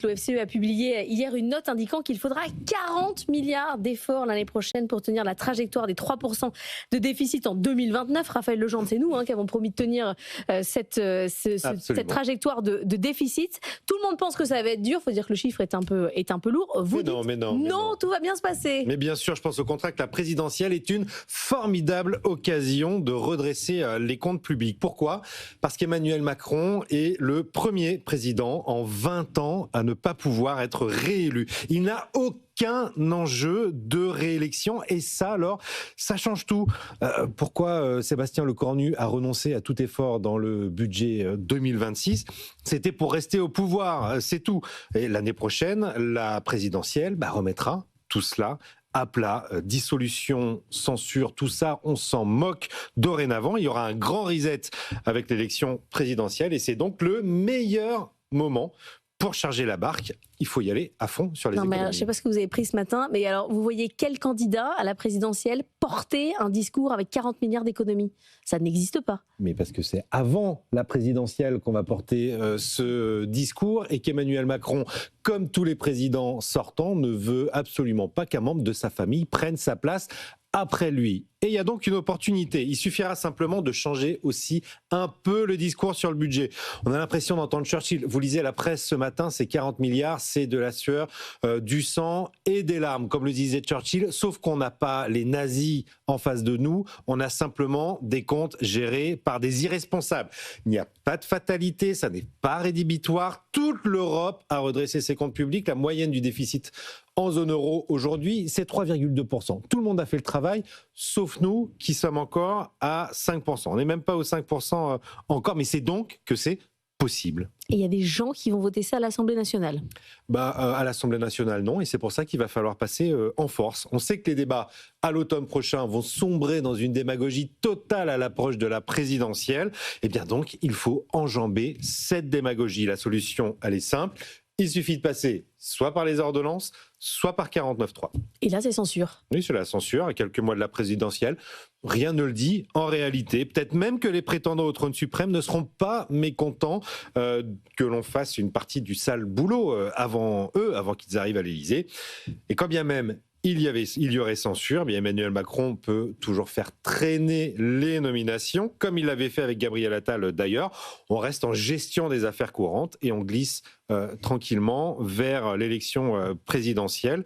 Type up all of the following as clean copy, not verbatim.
L'OFCE a publié hier une note indiquant qu'il faudra 40 milliards d'efforts l'année prochaine pour tenir la trajectoire des 3% de déficit en 2029. Raphaël Legendre, c'est nous qui avons promis de tenir cette trajectoire de déficit. Tout le monde pense que ça va être dur. Il faut dire que le chiffre est un peu lourd. Vous dites non, tout va bien se passer. Mais bien sûr, je pense au contraire que la présidentielle est une formidable occasion de redresser les comptes publics. Pourquoi ? Parce qu'Emmanuel Macron est le premier président en 20 ans à ne pas pouvoir être réélu. Il n'a aucun enjeu de réélection et ça, alors, ça change tout. Pourquoi Sébastien Lecornu a renoncé à tout effort dans le budget 2026 ? C'était pour rester au pouvoir, c'est tout. Et l'année prochaine, la présidentielle remettra tout cela à plat, dissolution, censure, tout ça, on s'en moque dorénavant. Il y aura un grand reset avec l'élection présidentielle et c'est donc le meilleur moment pour charger la barque. Il faut y aller à fond sur les économies. Je ne sais pas ce que vous avez pris ce matin, mais alors vous voyez quel candidat à la présidentielle porter un discours avec 40 milliards d'économies ? Ça n'existe pas. Mais parce que c'est avant la présidentielle qu'on va porter ce discours et qu'Emmanuel Macron, comme tous les présidents sortants, ne veut absolument pas qu'un membre de sa famille prenne sa place après lui. Et il y a donc une opportunité. Il suffira simplement de changer aussi un peu le discours sur le budget. On a l'impression d'entendre Churchill. Vous lisez la presse ce matin, c'est 40 milliards, c'est de la sueur, du sang et des larmes, comme le disait Churchill, sauf qu'on n'a pas les nazis en face de nous, on a simplement des comptes gérés par des irresponsables. Il n'y a pas de fatalité, ça n'est pas rédhibitoire. Toute l'Europe a redressé ses comptes publics. La moyenne du déficit en zone euro aujourd'hui, c'est 3,2%. Tout le monde a fait le travail, sauf nous qui sommes encore à 5%. On n'est même pas aux 5% encore, mais c'est donc que c'est possible. Et il y a des gens qui vont voter ça à l'Assemblée nationale ? À l'Assemblée nationale, non. Et c'est pour ça qu'il va falloir passer en force. On sait que les débats à l'automne prochain vont sombrer dans une démagogie totale à l'approche de la présidentielle. Et bien donc, il faut enjamber cette démagogie. La solution, elle est simple. Il suffit de passer soit par les ordonnances, soit par 49.3. Et là, c'est censure. Oui, c'est la censure, à quelques mois de la présidentielle. Rien ne le dit. En réalité, peut-être même que les prétendants au trône suprême ne seront pas mécontents que l'on fasse une partie du sale boulot avant eux, avant qu'ils arrivent à l'Élysée. Et quand bien même il y aurait censure, bien Emmanuel Macron peut toujours faire traîner les nominations, comme il l'avait fait avec Gabriel Attal d'ailleurs. On reste en gestion des affaires courantes et on glisse tranquillement vers l'élection présidentielle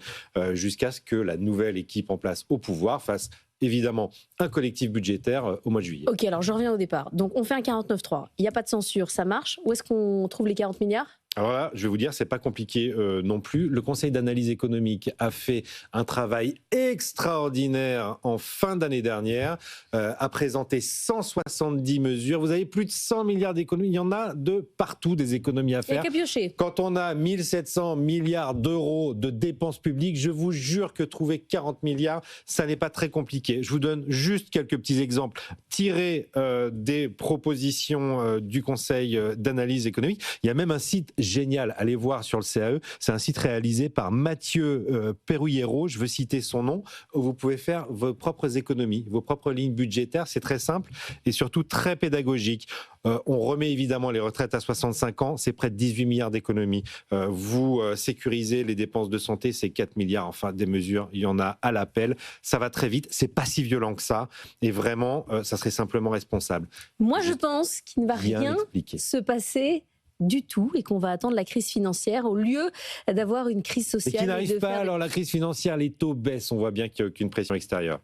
jusqu'à ce que la nouvelle équipe en place au pouvoir fasse évidemment un collectif budgétaire au mois de juillet. Ok, alors je reviens au départ. Donc on fait un 49.3, il n'y a pas de censure, ça marche. Où est-ce qu'on trouve les 40 milliards ? Alors là, je vais vous dire, c'est pas compliqué non plus. Le Conseil d'analyse économique a fait un travail extraordinaire en fin d'année dernière, a présenté 170 mesures. Vous avez plus de 100 milliards d'économies. Il y en a de partout des économies à faire. Il y a qu'à piocher. Quand on a 1700 milliards d'euros de dépenses publiques, je vous jure que trouver 40 milliards, ça n'est pas très compliqué. Je vous donne juste quelques petits exemples tirés des propositions du Conseil d'analyse économique. Il y a même un site génial, allez voir sur le CAE, c'est un site réalisé par Mathieu Perrouillero, je veux citer son nom, où vous pouvez faire vos propres économies, vos propres lignes budgétaires, c'est très simple et surtout très pédagogique. On remet évidemment les retraites à 65 ans, c'est près de 18 milliards d'économies. Vous sécurisez les dépenses de santé, c'est 4 milliards, enfin des mesures, il y en a à l'appel, ça va très vite, c'est pas si violent que ça et vraiment, ça serait simplement responsable. Moi je pense qu'il ne va rien se passer du tout et qu'on va attendre la crise financière au lieu d'avoir une crise sociale. Et qui n'arrive pas, alors la crise financière, les taux baissent, on voit bien qu'il n'y a aucune pression extérieure.